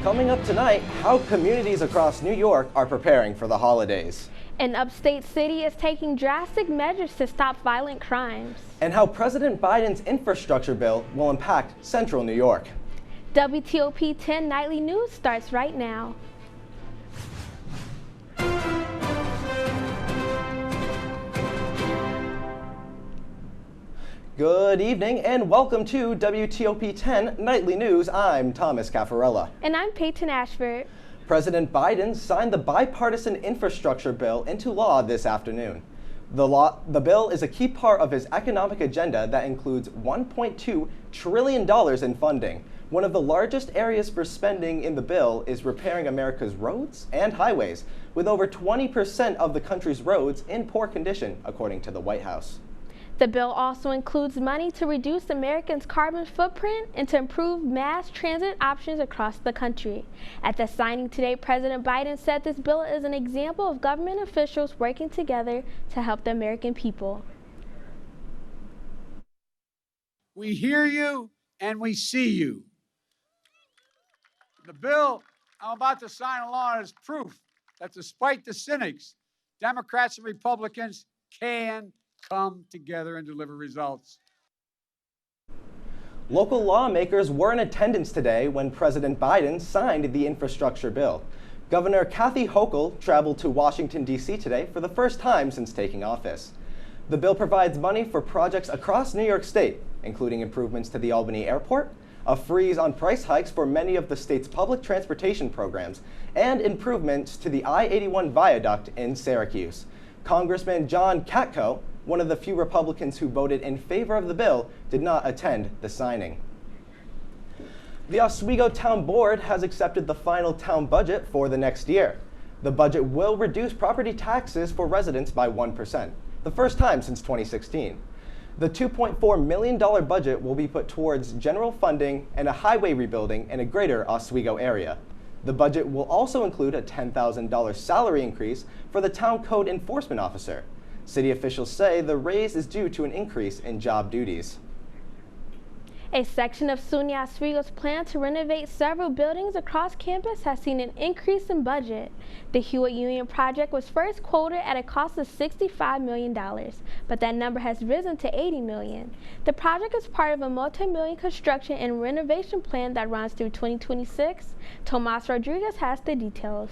Coming up tonight, how communities across New York are preparing for the holidays. An upstate city is taking drastic measures to stop violent crimes. And how President Biden's infrastructure bill will impact central New York. WTOP 10 Nightly News starts right now. Good evening and welcome to WTOP 10 Nightly News. I'm Thomas Caffarella. And I'm Peyton Ashford. President Biden signed the bipartisan infrastructure bill into law this afternoon. The bill is a key part of his economic agenda that includes $1.2 trillion in funding. One of the largest areas for spending in the bill is repairing America's roads and highways, with over 20% of the country's roads in poor condition, according to the White House. The bill also includes money to reduce Americans' carbon footprint and to improve mass transit options across the country. At the signing today, President Biden said this bill is an example of government officials working together to help the American people. We hear you and we see you. The bill I'm about to sign along is proof that despite the cynics, Democrats and Republicans can come together and deliver results. Local lawmakers were in attendance today when President Biden signed the infrastructure bill. Governor Kathy Hochul traveled to Washington, D.C. today for the first time since taking office. The bill provides money for projects across New York State, including improvements to the Albany Airport, a freeze on price hikes for many of the state's public transportation programs, and improvements to the I-81 viaduct in Syracuse. Congressman John Katko, one of the few Republicans who voted in favor of the bill, did not attend the signing. The Oswego Town Board has accepted the final town budget for the next year. The budget will reduce property taxes for residents by 1%, the first time since 2016. The $2.4 million budget will be put towards general funding and a highway rebuilding in a greater Oswego area. The budget will also include a $10,000 salary increase for the town code enforcement officer. City officials say the raise is due to an increase in job duties. A section of SUNY Oswego's plan to renovate several buildings across campus has seen an increase in budget. The Hewitt Union project was first quoted at a cost of $65 million, but that number has risen to $80 million. The project is part of a multi-million construction and renovation plan that runs through 2026. Tomas Rodriguez has the details.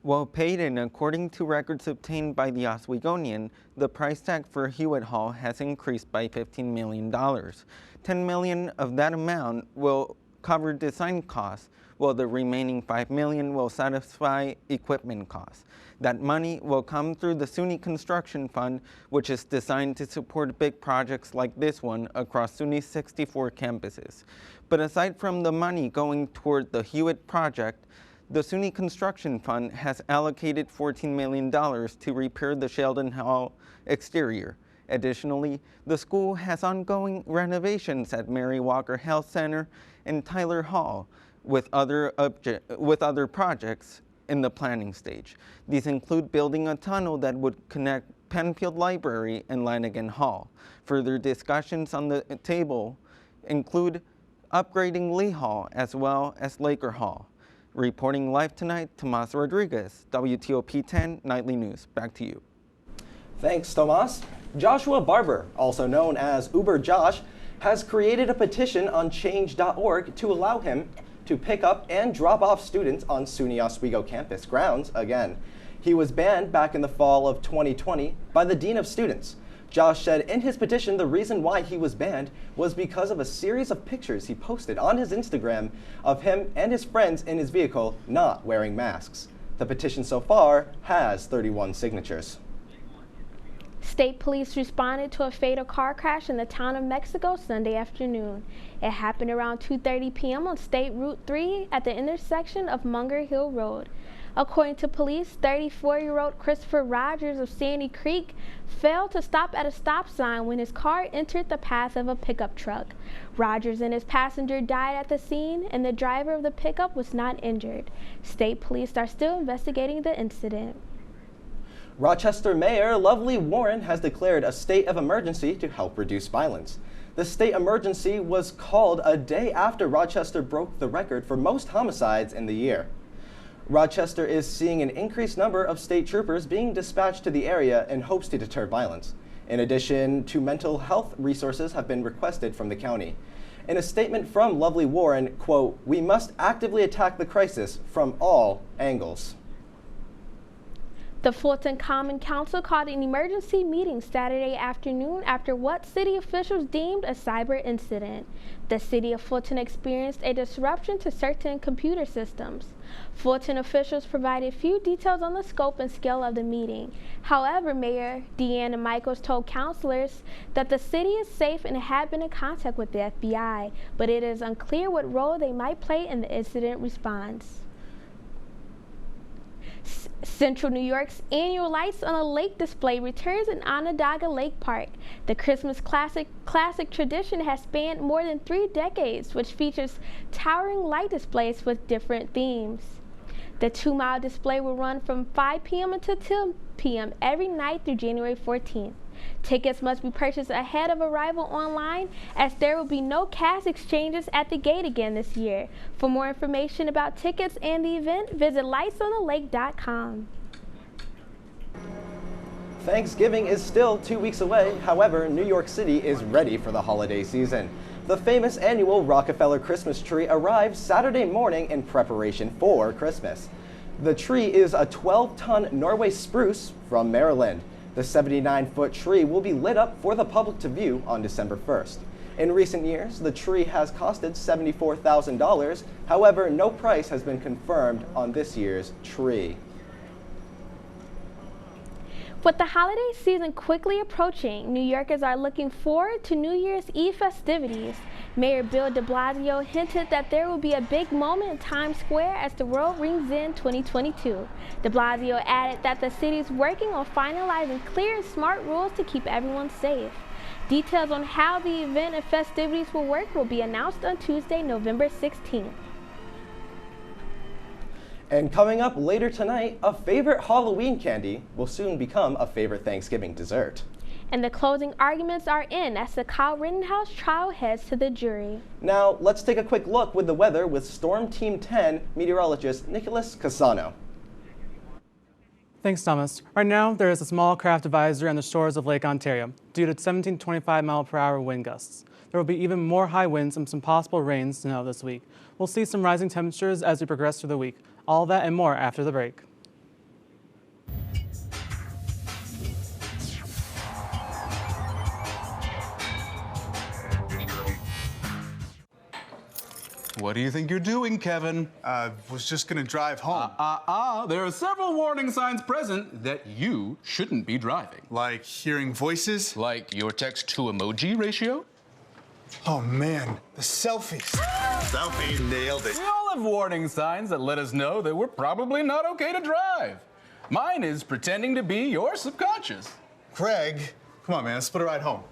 Well, Peyton, according to records obtained by the Oswegonian, the price tag for Hewitt Hall has increased by $15 million. $10 million of that amount will cover design costs, while the remaining $5 million will satisfy equipment costs. That money will come through the SUNY Construction Fund, which is designed to support big projects like this one across SUNY's 64 campuses. But aside from the money going toward the Hewitt project, the SUNY Construction Fund has allocated $14 million to repair the Sheldon Hall exterior. Additionally, the school has ongoing renovations at Mary Walker Health Center and Tyler Hall, with other projects in the planning stage. These include building a tunnel that would connect Penfield Library and Lanigan Hall. Further discussions on the table include upgrading Lee Hall as well as Laker Hall. Reporting live tonight, Tomas Rodriguez, WTOP 10 Nightly News. Back to you. Thanks, Tomas. Joshua Barber, also known as Uber Josh, has created a petition on change.org to allow him to pick up and drop off students on SUNY Oswego campus grounds again. He was banned back in the fall of 2020 by the Dean of Students. Josh said in his petition the reason why he was banned was because of a series of pictures he posted on his Instagram of him and his friends in his vehicle not wearing masks. The petition so far has 31 signatures. State police responded to a fatal car crash in the town of Mexico Sunday afternoon. It happened around 2:30 p.m. on State Route 3 at the intersection of Munger Hill Road. According to police, 34-year-old Christopher Rogers of Sandy Creek failed to stop at a stop sign when his car entered the path of a pickup truck. Rogers and his passenger died at the scene, and the driver of the pickup was not injured. State police are still investigating the incident. Rochester Mayor Lovely Warren has declared a state of emergency to help reduce violence. The state emergency was called a day after Rochester broke the record for most homicides in the year. Rochester is seeing an increased number of state troopers being dispatched to the area in hopes to deter violence. In addition to mental health resources have been requested from the county. In a statement from Lovely Warren, quote, "We must actively attack the crisis from all angles." The Fulton Common Council called an emergency meeting Saturday afternoon after what city officials deemed a cyber incident. The city of Fulton experienced a disruption to certain computer systems. Fulton officials provided few details on the scope and scale of the meeting. However, Mayor Deanna Michaels told councilors that the city is safe and had been in contact with the FBI, but it is unclear what role they might play in the incident response. Central New York's annual Lights on a Lake display returns in Onondaga Lake Park. The Christmas classic tradition has spanned more than 3 decades, which features towering light displays with different themes. The 2-mile display will run from 5 p.m. until 10 p.m. every night through January 14th. Tickets must be purchased ahead of arrival online, as there will be no cash exchanges at the gate again this year. For more information about tickets and the event, visit lightsonthelake.com. Thanksgiving is still 2 weeks away. However, New York City is ready for the holiday season. The famous annual Rockefeller Christmas tree arrives Saturday morning in preparation for Christmas. The tree is a 12-ton Norway spruce from Maryland. The 79-foot tree will be lit up for the public to view on December 1st. In recent years, the tree has costed $74,000. However, no price has been confirmed on this year's tree. With the holiday season quickly approaching, New Yorkers are looking forward to New Year's Eve festivities. Mayor Bill de Blasio hinted that there will be a big moment in Times Square as the world rings in 2022. De Blasio added that the city is working on finalizing clear and smart rules to keep everyone safe. Details on how the event and festivities will work will be announced on Tuesday, November 16th. And coming up later tonight, a favorite Halloween candy will soon become a favorite Thanksgiving dessert. And the closing arguments are in as the Kyle Rittenhouse trial heads to the jury. Now, let's take a quick look with the weather with Storm Team 10 meteorologist Nicholas Casano. Thanks, Thomas. Right now, there is a small craft advisory on the shores of Lake Ontario due to 17 to 25 mile-per-hour wind gusts. There will be even more high winds and some possible rain and snow this week. We'll see some rising temperatures as we progress through the week. All that and more after the break. What do you think you're doing, Kevin? Was just gonna drive home. There are several warning signs present that you shouldn't be driving. Like hearing voices? Like your text-to-emoji ratio? Oh man, the selfies. Selfie, nailed it. We all have warning signs that let us know that we're probably not okay to drive. Mine is pretending to be your subconscious. Craig, come on man, let's split a ride home.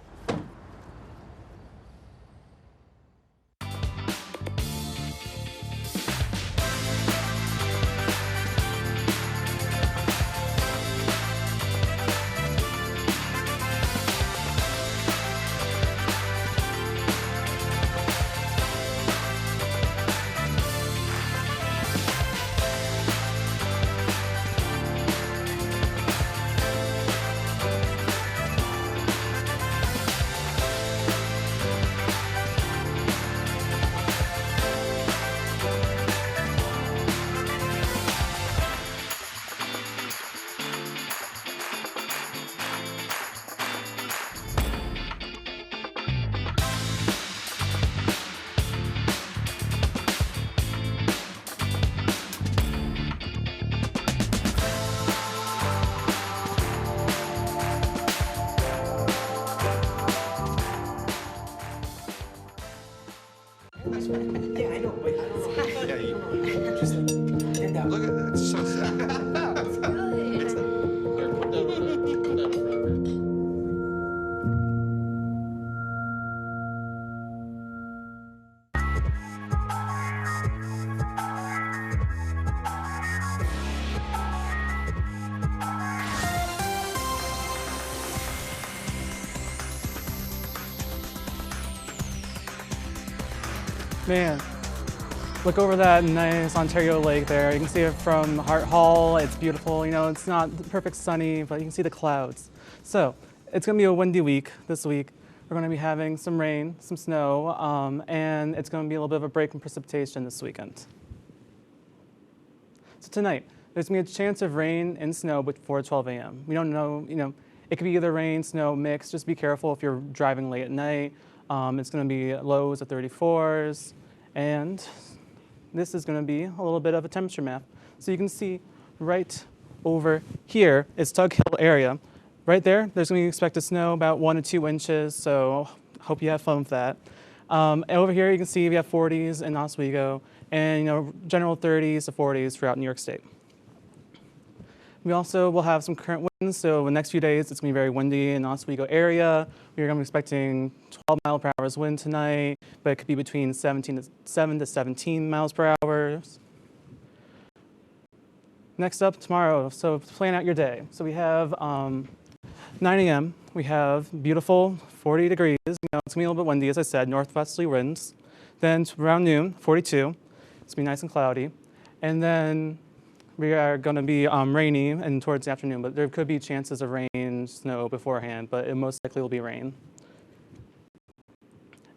Yeah, I know, but I don't know. Yeah, you just look at that. It's so sad. Man, look over that nice Ontario lake there. You can see it from Hart Hall. It's beautiful. You know, it's not perfect sunny, but you can see the clouds. So it's going to be a windy week this week. We're going to be having some rain, some snow, and it's going to be a little bit of a break in precipitation this weekend. So tonight, there's going to be a chance of rain and snow before 12 a.m. We don't know, it could be either rain, snow, mix. Just be careful if you're driving late at night. It's going to be lows of 34s, and this is going to be a little bit of a temperature map. So you can see right over here is Tug Hill area. Right there, there's going to be expected snow about 1 to 2 inches, so hope you have fun with that. And over here, you can see we have 40s in Oswego, and general 30s to 40s throughout New York State. We also will have some current winds, so the next few days it's going to be very windy in the Oswego area. We're going to be expecting 12 mile per hour wind tonight, but it could be between 7 to 17 miles per hour. Next up tomorrow, so plan out your day. So we have 9 a.m., we have beautiful 40 degrees. It's going to be a little bit windy, as I said, northwesterly winds. Then around noon, 42. It's going to be nice and cloudy. And then we are going to be rainy and towards the afternoon, but there could be chances of rain, snow beforehand, but it most likely will be rain.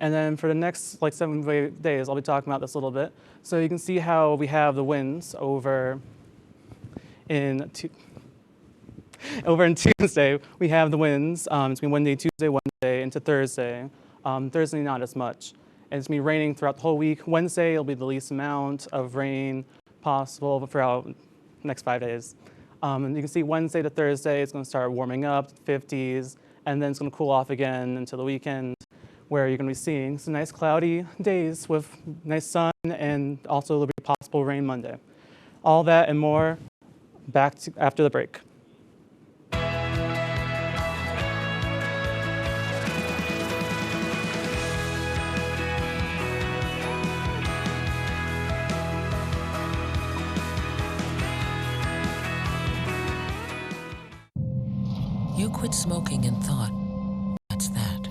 And then for the next 7 days, I'll be talking about this a little bit. So you can see how we have the winds over in Tuesday. We have the winds. It's going to be windy Tuesday, Wednesday, into Thursday. Thursday, not as much. And it's going to be raining throughout the whole week. Wednesday, it'll be the least amount of rain possible throughout the next 5 days. And you can see Wednesday to Thursday, it's going to start warming up, 50s, and then it's going to cool off again until the weekend, where you're going to be seeing some nice cloudy days with nice sun, and also there'll be possible rain Monday. All that and more back after the break. You quit smoking and thought, that's that.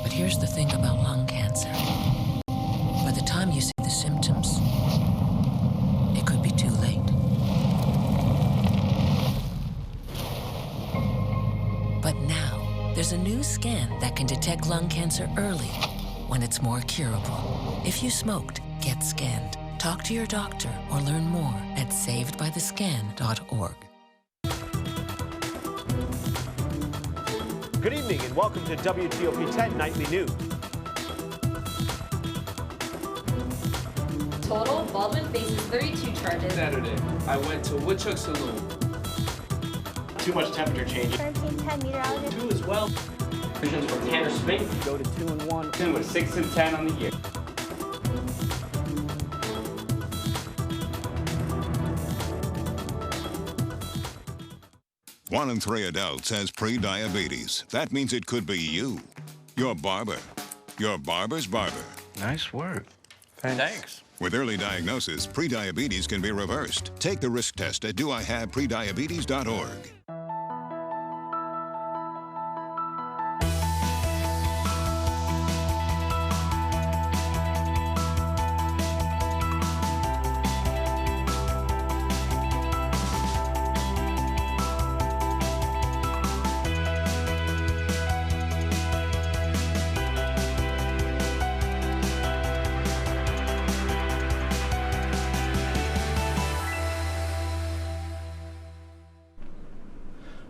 But here's the thing about lung cancer. By the time you see the symptoms, it could be too late. But now, there's a new scan that can detect lung cancer early, when it's more curable. If you smoked, get scanned. Talk to your doctor or learn more at savedbythescan.org. Good evening and welcome to WTOP 10 Nightly News. Total, Baldwin faces 32 charges. Saturday, I went to Woodchuck Saloon. Too much temperature change. 1310 meteorologist. 2 as well. Visions from Tanner Spink. Go to 2 and 1. 10 with 6 and 10 on the year. One in 3 adults has pre-diabetes. That means it could be you. Your barber. Your barber's barber. Nice work. Thanks. With early diagnosis, pre-diabetes can be reversed. Take the risk test at doihaveprediabetes.org.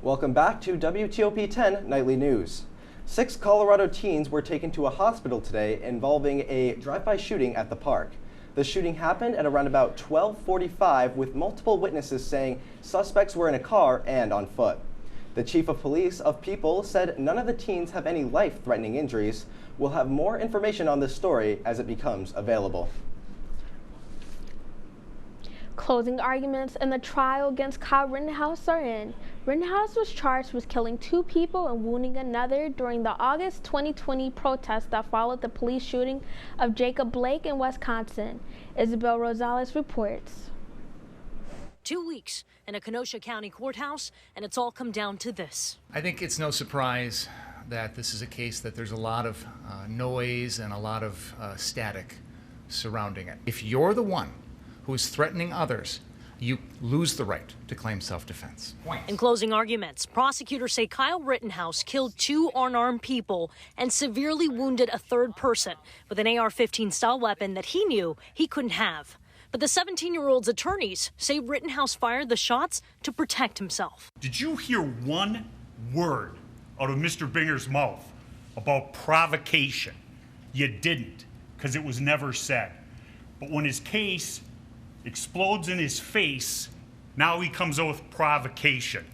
Welcome back to WTOP 10 Nightly News. 6 Colorado teens were taken to a hospital today involving a drive-by shooting at the park. The shooting happened at around about 12:45, with multiple witnesses saying suspects were in a car and on foot. The chief of police of People said none of the teens have any life-threatening injuries. We'll have more information on this story as it becomes available. Closing arguments in the trial against Kyle Rittenhouse are in. Rittenhouse was charged with killing 2 people and wounding another during the August 2020 protest that followed the police shooting of Jacob Blake in Wisconsin. Isabel Rosales reports. 2 weeks in a Kenosha County courthouse, and it's all come down to this. I think it's no surprise that this is a case that there's a lot of noise and a lot of static surrounding it. If you're the one who is threatening others, you lose the right to claim self-defense. In closing arguments, prosecutors say Kyle Rittenhouse killed 2 unarmed people and severely wounded a 3rd person with an AR-15 style weapon that he knew he couldn't have. But the 17-year-old's attorneys say Rittenhouse fired the shots to protect himself. Did you hear one word out of Mr. Binger's mouth about provocation? You didn't, because it was never said. But when his case explodes in his face, now he comes out with provocation.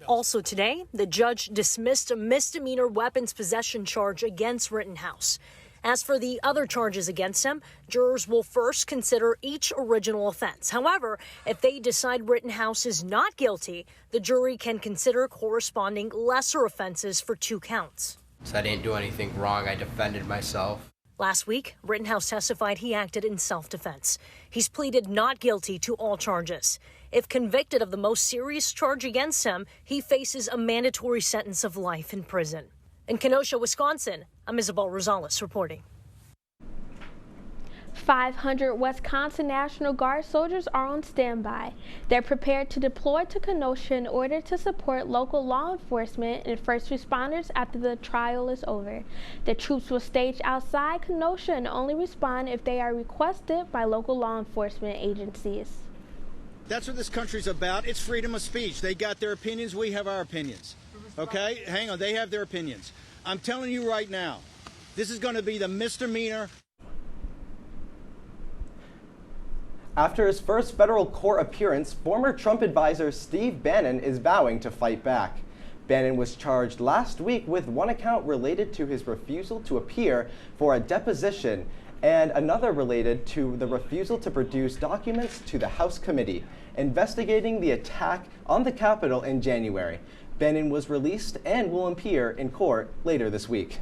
Also today, the judge dismissed a misdemeanor weapons possession charge against Rittenhouse. As for the other charges against him, jurors will first consider each original offense. However, if they decide Rittenhouse is not guilty, the jury can consider corresponding lesser offenses for 2 counts. So I didn't do anything wrong. I defended myself. Last week, Rittenhouse testified he acted in self-defense. He's pleaded not guilty to all charges. If convicted of the most serious charge against him, he faces a mandatory sentence of life in prison. In Kenosha, Wisconsin, I'm Isabel Rosales reporting. 500 Wisconsin National Guard soldiers are on standby. They're prepared to deploy to Kenosha in order to support local law enforcement and first responders after the trial is over. The troops will stage outside Kenosha and only respond if they are requested by local law enforcement agencies. That's what this country's about. It's freedom of speech. They got their opinions. We have our opinions. Okay? Hang on. They have their opinions. I'm telling you right now, this is going to be the misdemeanor. After his first federal court appearance, former Trump advisor Steve Bannon is vowing to fight back. Bannon was charged last week with one account related to his refusal to appear for a deposition and another related to the refusal to produce documents to the House committee investigating the attack on the Capitol in January. Bannon was released and will appear in court later this week.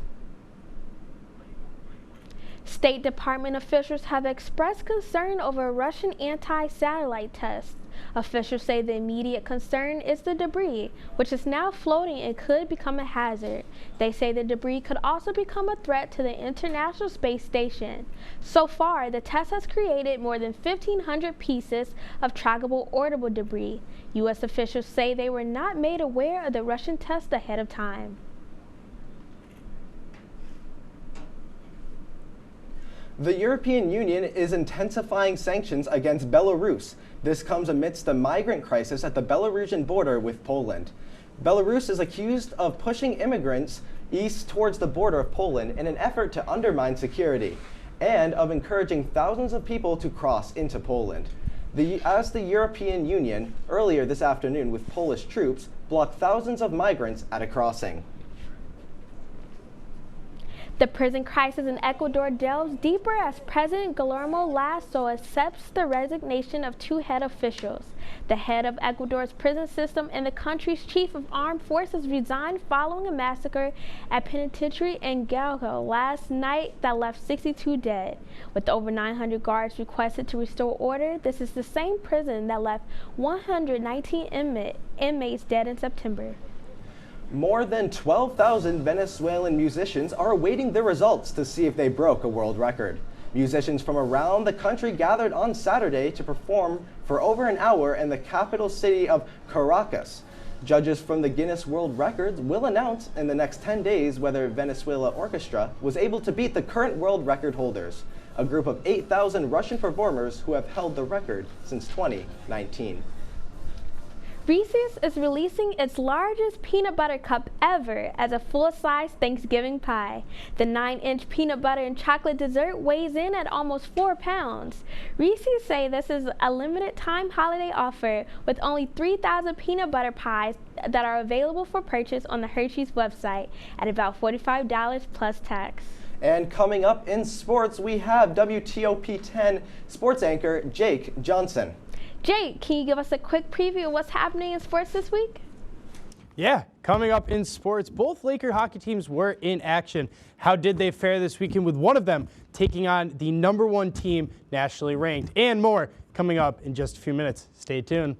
State Department officials have expressed concern over Russian anti-satellite tests. Officials say the immediate concern is the debris, which is now floating and could become a hazard. They say the debris could also become a threat to the International Space Station. So far, the test has created more than 1,500 pieces of trackable orbital debris. U.S. officials say they were not made aware of the Russian test ahead of time. The European Union is intensifying sanctions against Belarus. This comes amidst the migrant crisis at the Belarusian border with Poland. Belarus is accused of pushing immigrants east towards the border of Poland in an effort to undermine security and of encouraging thousands of people to cross into Poland. As the European Union, earlier this afternoon with Polish troops, blocked thousands of migrants at a crossing. The prison crisis in Ecuador delves deeper as President Guillermo Lasso accepts the resignation of 2 head officials. The head of Ecuador's prison system and the country's chief of armed forces resigned following a massacre at penitentiary in Guelco last night that left 62 dead. With over 900 guards requested to restore order, this is the same prison that left 119 inmates dead in September. More than 12,000 Venezuelan musicians are awaiting the results to see if they broke a world record. Musicians from around the country gathered on Saturday to perform for over an hour in the capital city of Caracas. Judges from the Guinness World Records will announce in the next 10 days whether Venezuela Orchestra was able to beat the current world record holders, a group of 8,000 Russian performers who have held the record since 2019. Reese's is releasing its largest peanut butter cup ever as a full-size Thanksgiving pie. The 9-inch peanut butter and chocolate dessert weighs in at almost 4 pounds. Reese's say this is a limited time holiday offer with only 3,000 peanut butter pies that are available for purchase on the Hershey's website at about $45 plus tax. And coming up in sports, we have WTOP 10 sports anchor Jake Johnson. Jake, can you give us a quick preview of what's happening in sports this week? Yeah, coming up in sports, both Laker hockey teams were in action. How did they fare this weekend with one of them taking on the #1 team nationally ranked? And more coming up in just a few minutes. Stay tuned.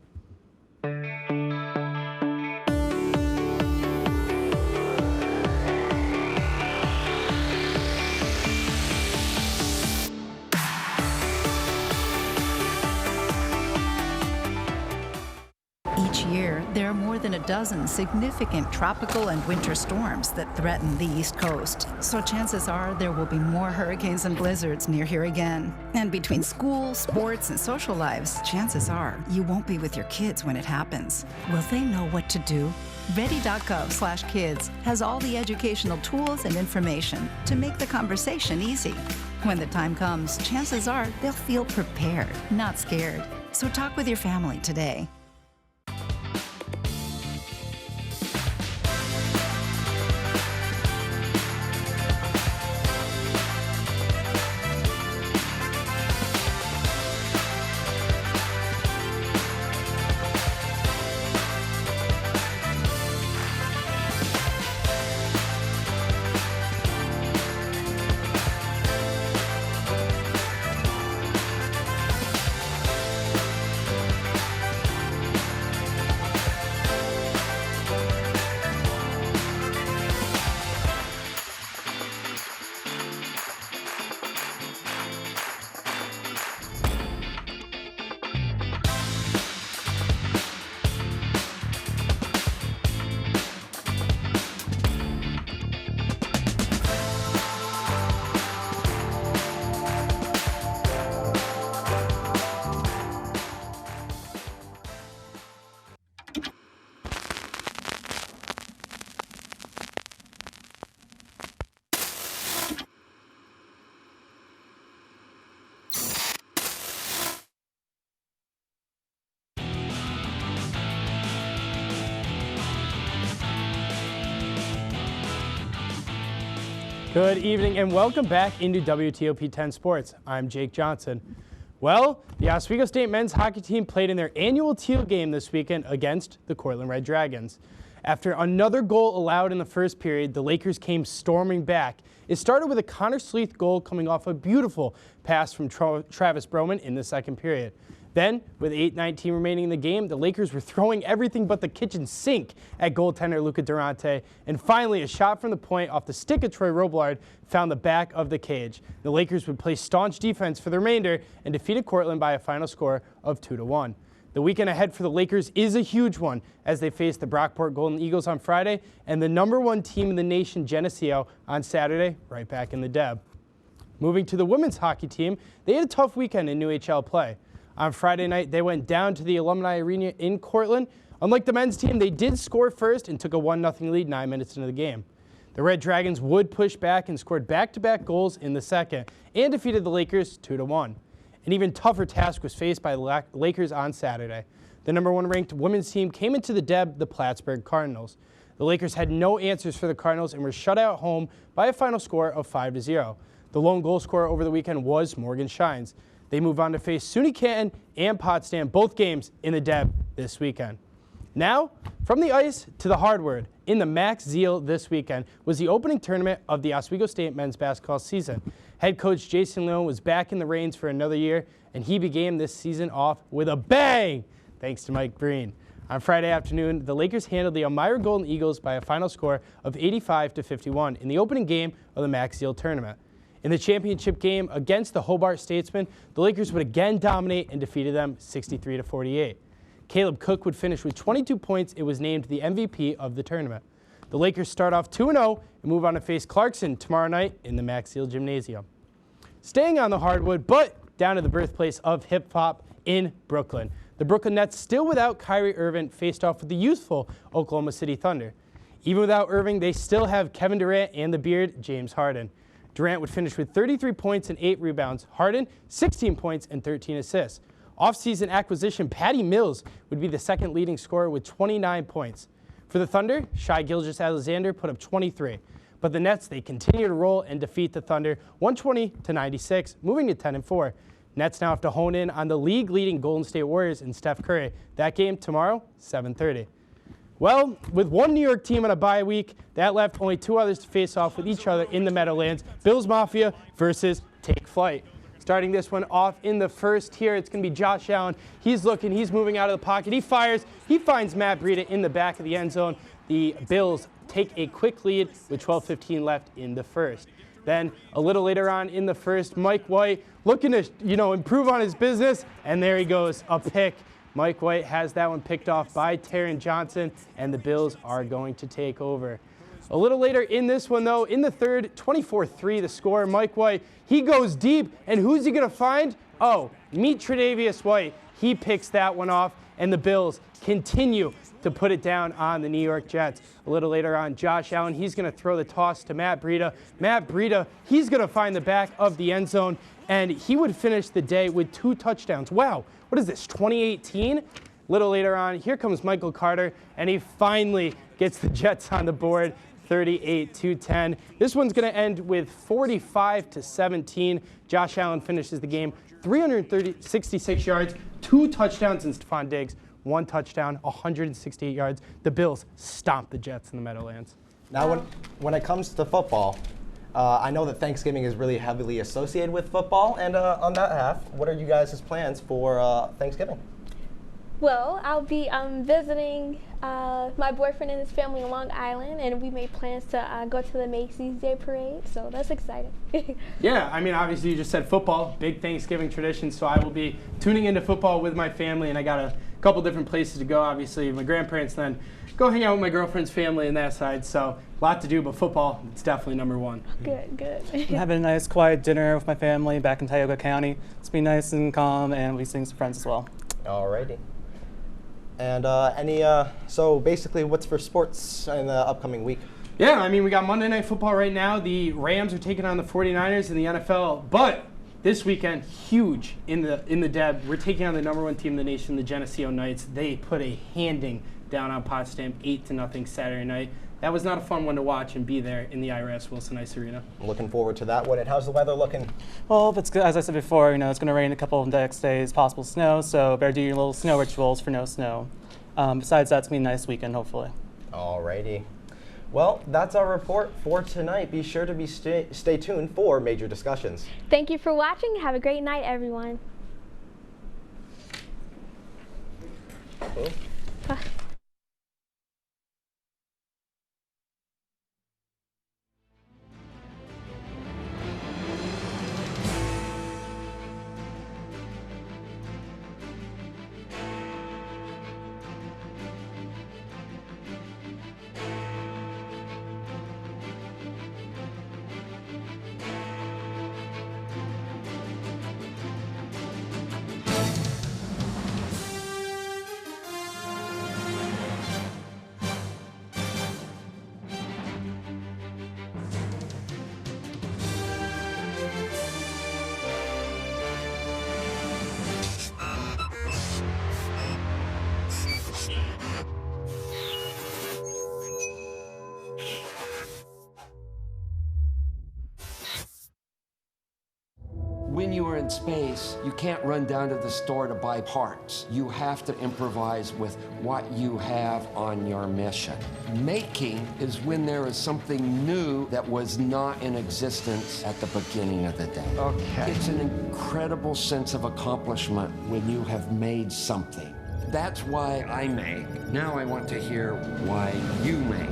more than a dozen significant tropical and winter storms that threaten the East Coast. So chances are there will be more hurricanes and blizzards near here again. And between school, sports, and social lives, chances are you won't be with your kids when it happens. Will they know what to do? Ready.gov/kids has all the educational tools and information to make the conversation easy. When the time comes, chances are they'll feel prepared, not scared. So talk with your family today. Good evening and welcome back into WTOP 10 Sports. I'm Jake Johnson. Well, the Oswego State men's hockey team played in their annual teal game this weekend against the Cortland Red Dragons. After another goal allowed in the first period, the Lakers came storming back. It started with a Connor Sleeth goal coming off a beautiful pass from Travis Broman in the second period. Then, with 8:19 remaining in the game, the Lakers were throwing everything but the kitchen sink at goaltender Luca Durante. And finally, a shot from the point off the stick of Troy Robillard found the back of the cage. The Lakers would play staunch defense for the remainder and defeated Cortland by a final score of 2-1. The weekend ahead for the Lakers is a huge one as they face the Brockport Golden Eagles on Friday and the #1 team in the nation, Geneseo, on Saturday, right back in the Deb. Moving to the women's hockey team, they had a tough weekend in UHL play. On Friday night, they went down to the Alumni Arena in Cortland. Unlike the men's team, they did score first and took a 1-0 lead 9 minutes into the game. The Red Dragons would push back and scored back-to-back goals in the second and defeated the Lakers 2-1. An even tougher task was faced by the Lakers on Saturday. The #1 ranked women's team came into the Deb, the Plattsburgh Cardinals. The Lakers had no answers for the Cardinals and were shut out at home by a final score of 5-0. The lone goal scorer over the weekend was Morgan Shines. They move on to face SUNY Canton and Potsdam, both games in the Deb this weekend. Now, from the ice to the hardwood, in the Max Zeal this weekend was the opening tournament of the Oswego State men's basketball season. Head coach Jason Leone was back in the reins for another year, and he began this season off with a bang, thanks to Mike Breen. On Friday afternoon, the Lakers handled the Elmira Golden Eagles by a final score of 85-51 in the opening game of the Max Zeal tournament. In the championship game against the Hobart Statesmen, the Lakers would again dominate and defeated them 63-48. Caleb Cook would finish with 22 points and was named the MVP of the tournament. The Lakers start off 2-0 and move on to face Clarkson tomorrow night in the Max Zeal Gymnasium. Staying on the hardwood, but down to the birthplace of hip-hop in Brooklyn. The Brooklyn Nets, still without Kyrie Irving, faced off with the youthful Oklahoma City Thunder. Even without Irving, they still have Kevin Durant and the Beard, James Harden. Durant would finish with 33 points and 8 rebounds. Harden, 16 points and 13 assists. Off-season acquisition Patty Mills would be the second leading scorer with 29 points. For the Thunder, Shai Gilgeous-Alexander put up 23. But the Nets, they continue to roll and defeat the Thunder 120-96, moving to 10-4. Nets now have to hone in on the league-leading Golden State Warriors and Steph Curry. That game tomorrow, 7:30. Well, with one New York team on a bye week, that left only two others to face off with each other in the Meadowlands. Bills Mafia versus Take Flight. Starting this one off in the first here, it's going to be Josh Allen. He's looking, he's moving out of the pocket. He fires, he finds Matt Breida in the back of the end zone. The Bills take a quick lead with 12:15 left in the first. Then a little later on in the first, Mike White looking to, improve on his business, and there he goes, a pick. Mike White has that one picked off by Taron Johnson, and the Bills are going to take over. A little later in this one, though, in the third, 24-3 the score. Mike White, he goes deep, and who's he going to find? Oh, meet Tre'Davious White. He picks that one off, and the Bills continue to put it down on the New York Jets. A little later on, Josh Allen, he's going to throw the toss to Matt Breida. Matt Breida, he's going to find the back of the end zone, and he would finish the day with 2 touchdowns. Wow, what is this, 2018? A little later on, here comes Michael Carter, and he finally gets the Jets on the board, 38-10. This one's going to end with 45-17. Josh Allen finishes the game, 366 yards, 2 touchdowns, and Stephon Diggs, 1 touchdown, 168 yards. The Bills stomp the Jets in the Meadowlands. Now, when it comes to football, I know that Thanksgiving is really heavily associated with football. And on that half, what are you guys' plans for Thanksgiving? Well, I'll be visiting my boyfriend and his family in Long Island, and we made plans to go to the Macy's Day Parade, so that's exciting. Yeah, I mean, obviously you just said football, big Thanksgiving tradition, so I will be tuning into football with my family, and I got a couple different places to go, obviously my grandparents, then go hang out with my girlfriend's family on that side, so a lot to do, but football, it's definitely number one. Good. I'm having a nice quiet dinner with my family back in Tioga County. It's been nice and calm, and we seeing some friends as well. Alrighty. And so basically, what's for sports in the upcoming week? Yeah, I mean, we got Monday Night Football right now. The Rams are taking on the 49ers in the NFL, but this weekend, huge in the Deb. We're taking on the #1 team in the nation, the Geneseo Knights. They put a handing down on Potsdam, 8-0 Saturday night. That was not a fun one to watch and be there in the IRS Wilson Ice Arena. I'm looking forward to that one. And how's the weather looking? Well, it's good. As I said before, it's going to rain a couple of next days, possible snow, so better do your little snow rituals for no snow. Besides that, it's going to be a nice weekend, hopefully. Alrighty. Well, that's our report for tonight. Be sure to stay tuned for major discussions. Thank you for watching. Have a great night, everyone. Cool. Bye. When you are in space, you can't run down to the store to buy parts. You have to improvise with what you have on your mission. Making is when there is something new that was not in existence at the beginning of the day. Okay. It's an incredible sense of accomplishment when you have made something. That's why I make. Now I want to hear why you make.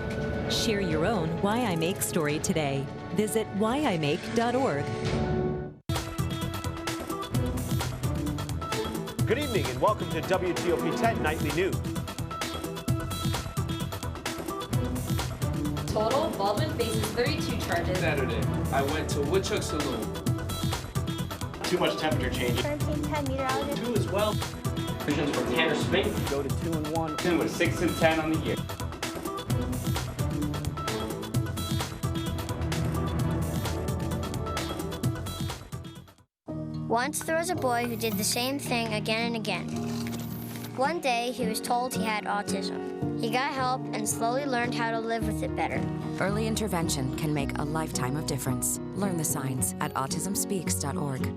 Share your own Why I Make story today. Visit whyimake.org. Good evening and welcome to WTOP 10 Nightly News. Total, Baldwin faces 32 charges. Saturday, I went to Woodchuck Saloon. Too much temperature change. 1310 meteorologist. 2 as well. Visions for Tanner Spink. Go to 2 and 1. 2 with 6 and 10 on the year. Once there was a boy who did the same thing again and again. One day, he was told he had autism. He got help and slowly learned how to live with it better. Early intervention can make a lifetime of difference. Learn the signs at autismspeaks.org.